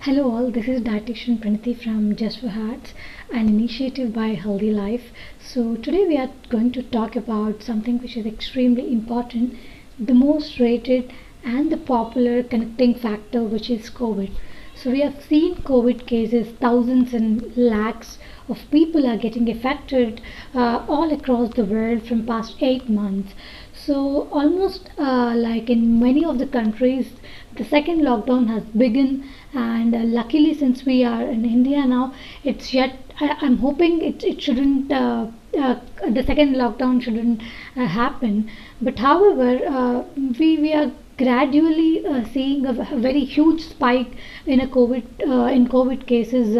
Hello all, this is Dietitian Pranati from Just for Hearts, an initiative by Healthy Life. So today we are going to talk about something which is extremely important, the most rated and the popular connecting factor, which is COVID. So we have seen COVID cases, thousands and lakhs of people are getting affected all across the world from past 8 months. So almost like in many of the countries, the second lockdown has begun, and luckily since we are in India now, it's yet. I'm hoping it shouldn't. The second lockdown shouldn't happen. But however, we are gradually seeing a very huge spike in a COVID cases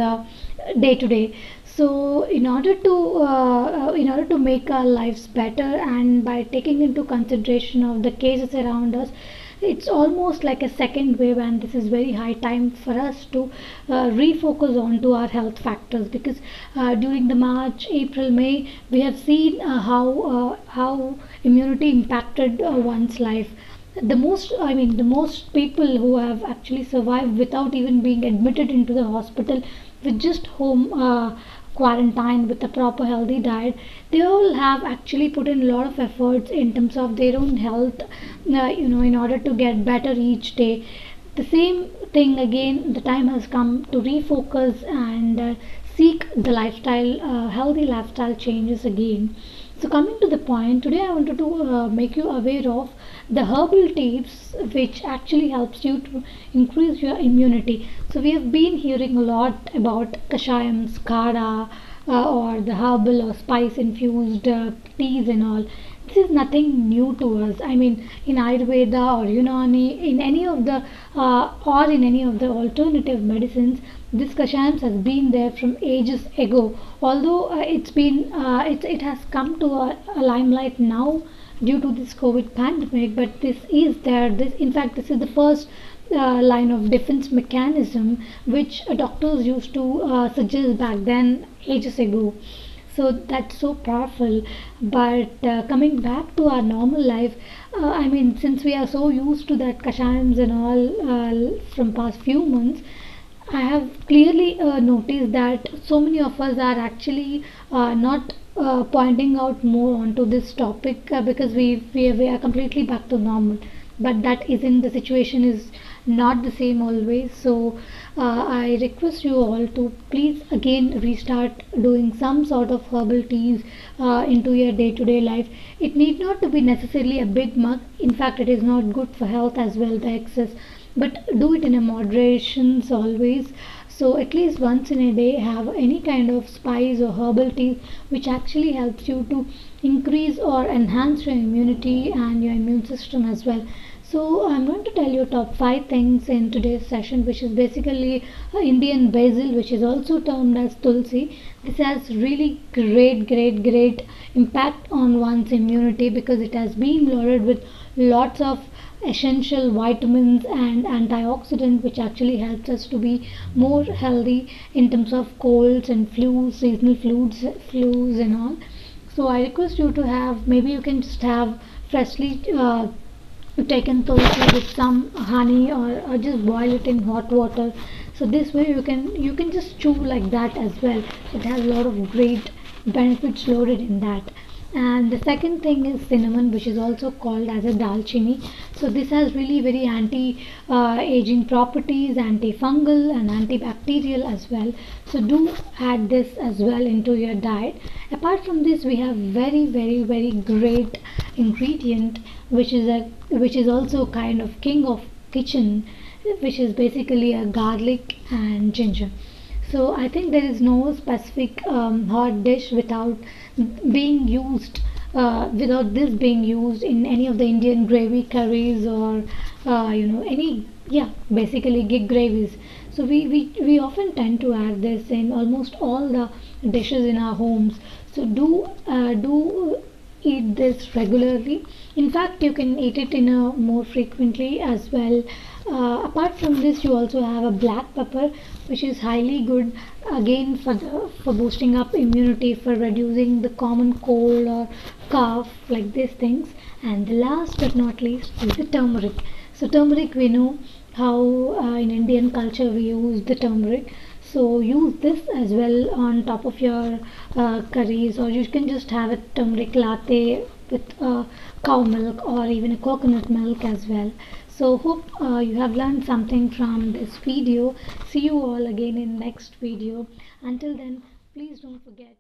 day to day. So in order to make our lives better, and by taking into consideration of the cases around us, it's almost like a second wave, and this is very high time for us to refocus on to our health factors, because during the March, April, May, we have seen how immunity impacted one's life. The most people who have actually survived without even being admitted into the hospital, with just home quarantine with a proper healthy diet, they all have actually put in a lot of efforts in terms of their own health, in order to get better each day. The same thing again, the time has come to refocus and seek the healthy lifestyle changes again. So coming to the point, today I wanted to make you aware of the herbal tips which actually helps you to increase your immunity. So we have been hearing a lot about kashayams, kara, or the herbal or spice infused teas and all. This is nothing new to us. I mean, in Ayurveda or Unani, in any of the alternative medicines, this kashayams has been there from ages ago. Although it has come to a limelight now due to this COVID pandemic, but this is there. This is the first line of defense mechanism which doctors used to suggest back then, ages ago. So that's so powerful. But coming back to our normal life, since we are so used to that kashayams and all from past few months, I have clearly noticed that so many of us are actually not pointing out more onto this topic, because we are completely back to normal. But that isn't the situation, is not the same always. So I request you all to please again restart doing some sort of herbal teas into your day-to-day life. It need not to be necessarily a big mug. In fact, it is not good for health as well, the excess, but do it in a moderation always. So at least once in a day have any kind of spice or herbal tea which actually helps you to increase or enhance your immunity and your immune system as well. So I'm going to tell you top 5 things in today's session, which is basically Indian basil, which is also termed as tulsi. This has really great impact on one's immunity, because it has been loaded with lots of essential vitamins and antioxidant, which actually helps us to be more healthy in terms of colds and flus, seasonal flus and all. So I request you to have, maybe you can just have freshly taken tulsi with some honey, or just boil it in hot water. So this way you can just chew like that as well. It has a lot of great benefits loaded in that. And the second thing is cinnamon, which is also called as a dalchini. So this has really very anti aging properties, antifungal and antibacterial as well. So do add this as well into your diet. Apart from this, we have very great ingredient, which is also kind of king of kitchen, which is basically a garlic and ginger. So I think there is no specific hot dish without this being used in any of the Indian gravy curries, or any, yeah, basically gig gravies. So we often tend to add this in almost all the dishes in our homes. So do eat this regularly. In fact, you can eat it in a more frequently as well. Apart from this, you also have a black pepper, which is highly good again for boosting up immunity, for reducing the common cold or cough, like these things. And the last but not least is the turmeric. So turmeric, we know, how in Indian culture we use the turmeric. So use this as well on top of your curries, or you can just have a turmeric latte with cow milk or even a coconut milk as well. So hope you have learned something from this video. See you all again in next video. Until then, please don't forget